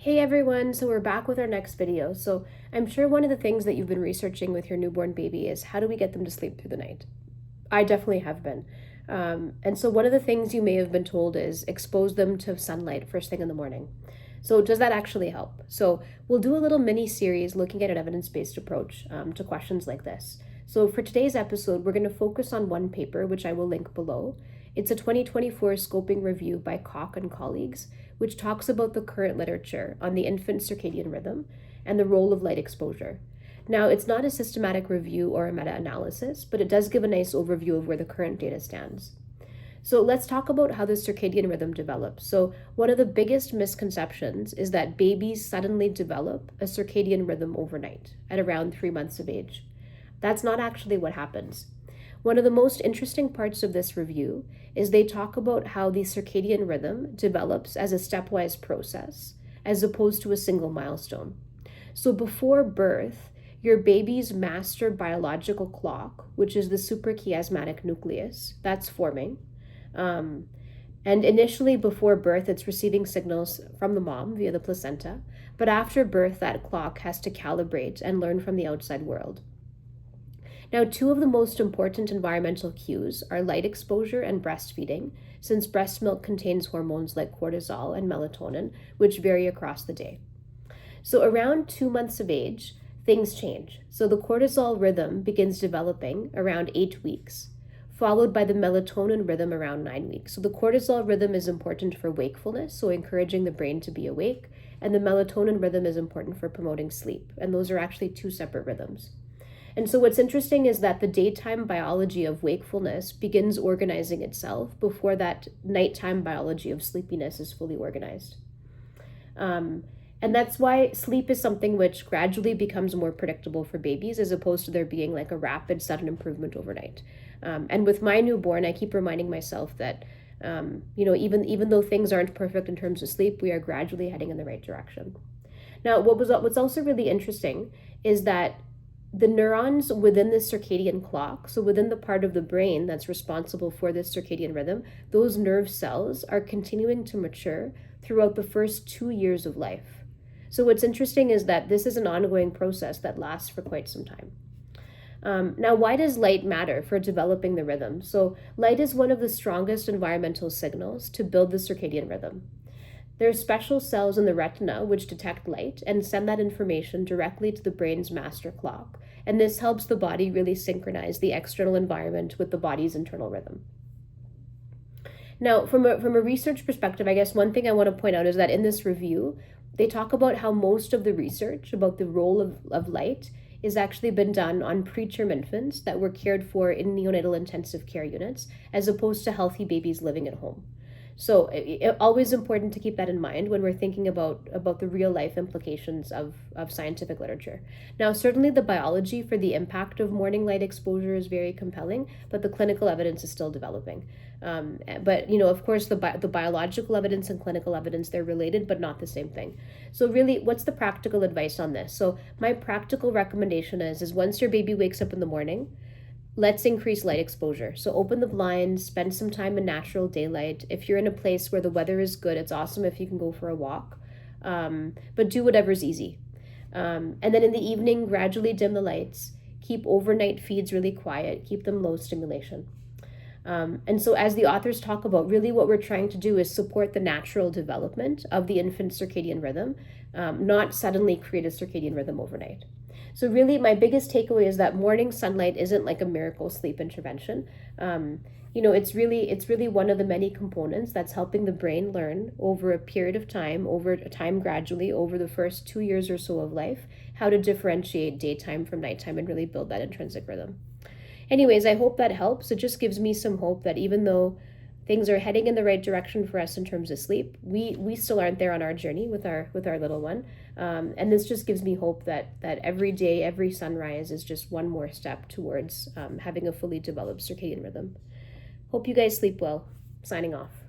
Hey everyone, so we're back with our next video. So I'm sure one of the things that you've been researching with your newborn baby is how do we get them to sleep through the night? I definitely have been. And so one of the things you may have been told is expose them to sunlight first thing in the morning. So does that actually help? So we'll do a little mini series looking at an evidence-based approach to questions like this. So for today's episode, we're going to focus on one paper, which I will link below. It's a 2024 scoping review by Koch and colleagues, which talks about the current literature on the infant circadian rhythm and the role of light exposure. Now, it's not a systematic review or a meta-analysis, but it does give a nice overview of where the current data stands. So let's talk about how the circadian rhythm develops. So one of the biggest misconceptions is that babies suddenly develop a circadian rhythm overnight at around 3 months of age. That's not actually what happens. One of the most interesting parts of this review is they talk about how the circadian rhythm develops as a stepwise process, as opposed to a single milestone. So before birth, your baby's master biological clock, which is the suprachiasmatic nucleus, that's forming. And initially before birth, it's receiving signals from the mom via the placenta. But after birth, that clock has to calibrate and learn from the outside world. Now, two of the most important environmental cues are light exposure and breastfeeding, since breast milk contains hormones like cortisol and melatonin, which vary across the day. So around 2 months of age, things change. So the cortisol rhythm begins developing around 8 weeks, followed by the melatonin rhythm around 9 weeks. So the cortisol rhythm is important for wakefulness, so encouraging the brain to be awake, and the melatonin rhythm is important for promoting sleep. And those are actually two separate rhythms. And so what's interesting is that the daytime biology of wakefulness begins organizing itself before that nighttime biology of sleepiness is fully organized. And that's why sleep is something which gradually becomes more predictable for babies, as opposed to there being like a rapid sudden improvement overnight. And with my newborn, I keep reminding myself that even though things aren't perfect in terms of sleep, we are gradually heading in the right direction. Now, what's also really interesting is that the neurons within the circadian clock, so within the part of the brain that's responsible for this circadian rhythm, those nerve cells are continuing to mature throughout the first 2 years of life. So what's interesting is that this is an ongoing process that lasts for quite some time. Now, why does light matter for developing the rhythm? So light is one of the strongest environmental signals to build the circadian rhythm. There are special cells in the retina which detect light and send that information directly to the brain's master clock. And this helps the body really synchronize the external environment with the body's internal rhythm. Now, from a research perspective, I guess one thing I want to point out is that in this review, they talk about how most of the research about the role of light is actually been done on preterm infants that were cared for in neonatal intensive care units, as opposed to healthy babies living at home. So always important to keep that in mind when we're thinking about the real life implications of scientific literature. Now, certainly the biology for the impact of morning light exposure is very compelling, but the clinical evidence is still developing. But of course, the biological evidence and clinical evidence, they're related, but not the same thing. So really, what's the practical advice on this? So my practical recommendation is once your baby wakes up in the morning, let's increase light exposure. So open the blinds, spend some time in natural daylight. If you're in a place where the weather is good, it's awesome if you can go for a walk. But do whatever's easy. And then in the evening, gradually dim the lights. Keep overnight feeds really quiet. Keep them low stimulation. And so as the authors talk about, really what we're trying to do is support the natural development of the infant circadian rhythm, not suddenly create a circadian rhythm overnight. So really my biggest takeaway is that morning sunlight isn't like a miracle sleep intervention. It's really one of the many components that's helping the brain learn over a period of time, gradually, over the first 2 years or so of life, how to differentiate daytime from nighttime and really build that intrinsic rhythm. Anyways, I hope that helps. It just gives me some hope that even though things are heading in the right direction for us in terms of sleep, we still aren't there on our journey with our little one. And this just gives me hope that every day, every sunrise is just one more step towards having a fully developed circadian rhythm. Hope you guys sleep well. Signing off.